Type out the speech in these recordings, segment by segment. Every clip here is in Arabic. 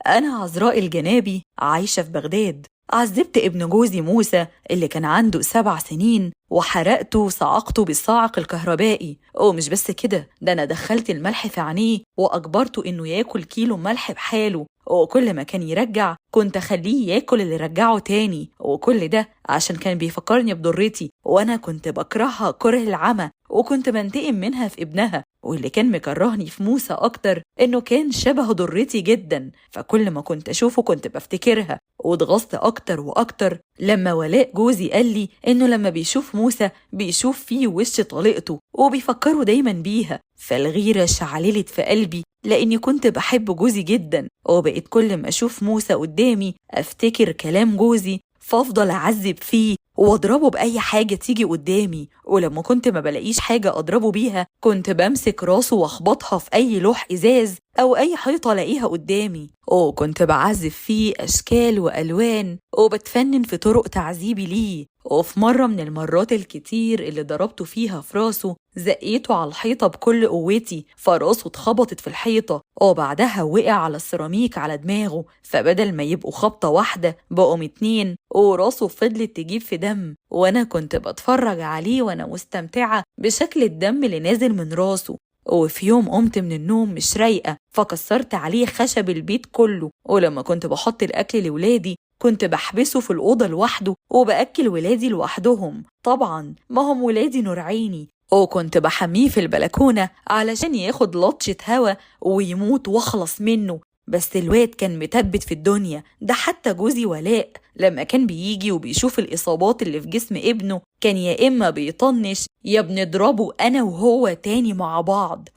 أنا عذراء الجنابي عايشة في بغداد. عذبت ابن جوزي موسى اللي كان عنده 7 سنين وحرقته وصعقته بالصاعق الكهربائي. ومش بس كده، ده أنا دخلت الملح في عينيه وأجبرته إنه ياكل كيلو ملح بحاله، وكل ما كان يرجع كنت أخليه ياكل اللي رجعه تاني. وكل ده عشان كان بيفكرني بضرتي، وأنا كنت بكرهها كره العمى وكنت بنتقم منها في ابنها. واللي كان مكرهني في موسى أكتر إنه كان شبه ضرتي جدا، فكل ما كنت أشوفه كنت بفتكرها. واتغصت أكتر وأكتر لما ولاء جوزي قال لي إنه لما بيشوف موسى بيشوف فيه وش طليقته وبيفكره دايما بيها. فالغيرة شعللت في قلبي لأني كنت بحب جوزي جدا، وبقيت كل ما أشوف موسى قدامي أفتكر كلام جوزي فأفضل أعذب فيه واضربه بأي حاجة تيجي قدامي. ولما كنت ما بلاقيش حاجة أضربه بيها كنت بمسك راسه واخبطها في أي لوح إزاز أو أي حيطة ألاقيها قدامي. وكنت بعزف فيه أشكال وألوان وبتفنن في طرق تعذيبي ليه. وفي مرة من المرات الكتير اللي ضربته فيها في راسه زقيته على الحيطة بكل قوتي، فراسه اتخبطت في الحيطة وبعدها وقع على السيراميك على دماغه، فبدل ما يبقوا خبطة واحدة بقوا 2 وراسه فضلت تجيب في دم. وأنا كنت بتفرج عليه وأنا مستمتعة بشكل الدم اللي نازل من راسه. وفي يوم قمت من النوم مش رايقة فكسرت عليه خشب البيت كله. ولما كنت بحط الأكل لولادي كنت بحبسه في الأوضة لوحده وبأكل ولادي لوحدهم، طبعا ما هم ولادي نور عيني. وكنت بحميه في البلكونة علشان ياخد لطشة هوا ويموت واخلص منه. بس الواد كان متبت في الدنيا ده. حتى جوزي ولاء لما كان بيجي وبيشوف الإصابات اللي في جسم ابنه كان يا إما بيطنش يا بنضربه أنا وهو تاني مع بعض.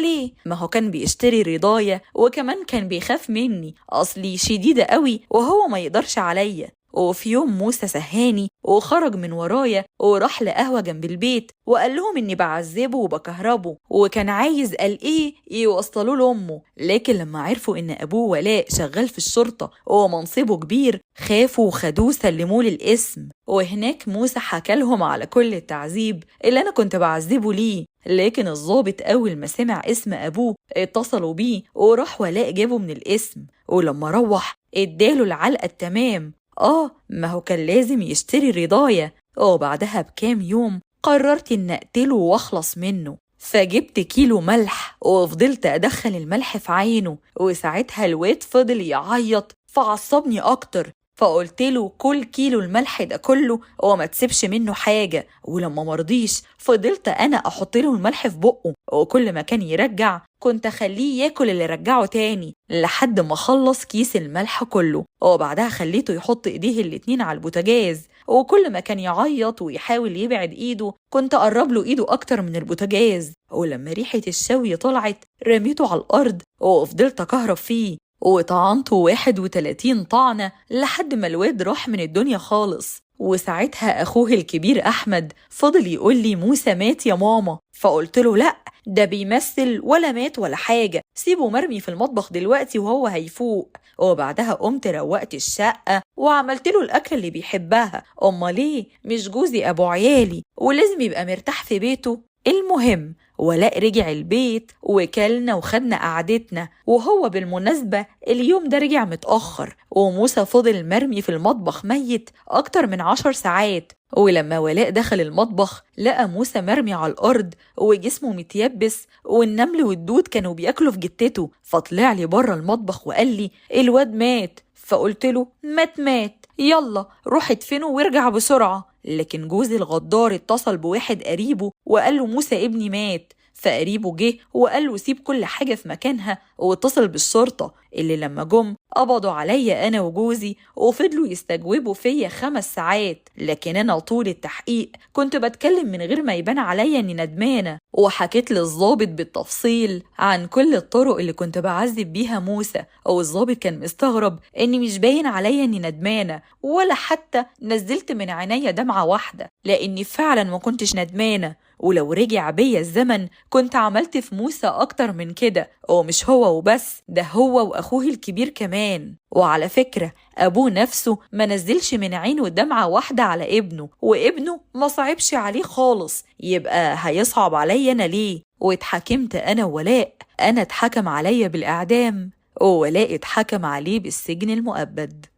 ليه؟ ما هو كان بيشتري رضايا وكمان كان بيخاف مني، أصلي شديدة قوي وهو ما يقدرش عليا. وفي يوم موسى سهاني وخرج من ورايا وراح لقهوة جنب البيت وقال لهم إني بعذبه وبكهربه، وكان عايز قال إيه يوصلوا لأمه. لكن لما عرفوا إن أبوه ولاء شغال في الشرطة ومنصبه كبير خافوا وخدوه سلموه للقسم. وهناك موسى حكى لهم على كل التعذيب اللي أنا كنت بعذبه ليه. لكن الضابط أول ما سمع اسم أبوه اتصلوا بيه وراح ولاء جابه من القسم، ولما روح اداله العلقة التمام. ما هو كان لازم يشتري رضايا. وبعدها بكام يوم قررت إن أقتله واخلص منه، فجبت كيلو ملح وفضلت أدخل الملح في عينه. وساعتها الواد فضل يعيط فعصبني أكتر، فقلت له كل كيلو الملح ده كله وما تسيبش منه حاجة. ولما مرضيش فضلت أنا أحط له الملح في بقه، وكل ما كان يرجع كنت أخليه ياكل اللي رجعه تاني لحد ما خلص كيس الملح كله. وبعدها خليته يحط إيديه الاتنين على البوتاجاز، وكل ما كان يعيط ويحاول يبعد إيده كنت أقرب له إيده أكتر من البوتاجاز. ولما ريحة الشوي طلعت رميته على الأرض وفضلت أكهرب فيه وطعنته 31 طعنة لحد ما الواد راح من الدنيا خالص. وساعتها أخوه الكبير أحمد فضل يقول لي موسى مات يا ماما، فقلت له لأ ده بيمثل ولا مات ولا حاجة، سيبه مرمي في المطبخ دلوقتي وهو هيفوق. وبعدها قمت روقت الشقة وعملت له الأكل اللي بيحبها. ليه؟ مش جوزي أبو عيالي ولازم يبقى مرتاح في بيته. المهم ولاء رجع البيت وكلنا وخدنا قعدتنا، وهو بالمناسبة اليوم ده رجع متأخر، وموسى فضل مرمي في المطبخ ميت أكتر من 10 ساعات. ولما ولاء دخل المطبخ لقى موسى مرمي على الأرض وجسمه متيبس والنمل والدود كانوا بياكلوا في جتته. فطلع لي بره المطبخ وقال لي الواد مات. فقلت له مات يلا روح ادفنه وارجع بسرعة. لكن جوزي الغدار اتصل بواحد قريبه وقال له موسى ابني مات. فقريبه جه وقال له سيب كل حاجة في مكانها واتصل بالشرطة، اللي لما جم قبضوا عليا أنا وجوزي وفضلوا يستجوبوا فيا 5 ساعات. لكن أنا طول التحقيق كنت بتكلم من غير ما يبان عليا إني ندمانة، وحكيت للضابط بالتفصيل عن كل الطرق اللي كنت بعذب بيها موسى. والضابط كان مستغرب إني مش باين عليا إني ندمانة ولا حتى نزلت من عينيا دمعة واحدة، لأني فعلا ما كنتش ندمانة. ولو رجع بيا الزمن كنت عملت في موسى أكتر من كده. ومش هو وبس، ده هو وأخوه الكبير كمان. وعلى فكرة أبوه نفسه ما نزلش من عينه دمعة واحدة على ابنه، وابنه ما صعبش عليه خالص، يبقى هيصعب عليا أنا ليه؟ واتحكمت أنا ولاء، أنا اتحكم عليا بالإعدام وولاء اتحكم عليه بالسجن المؤبد.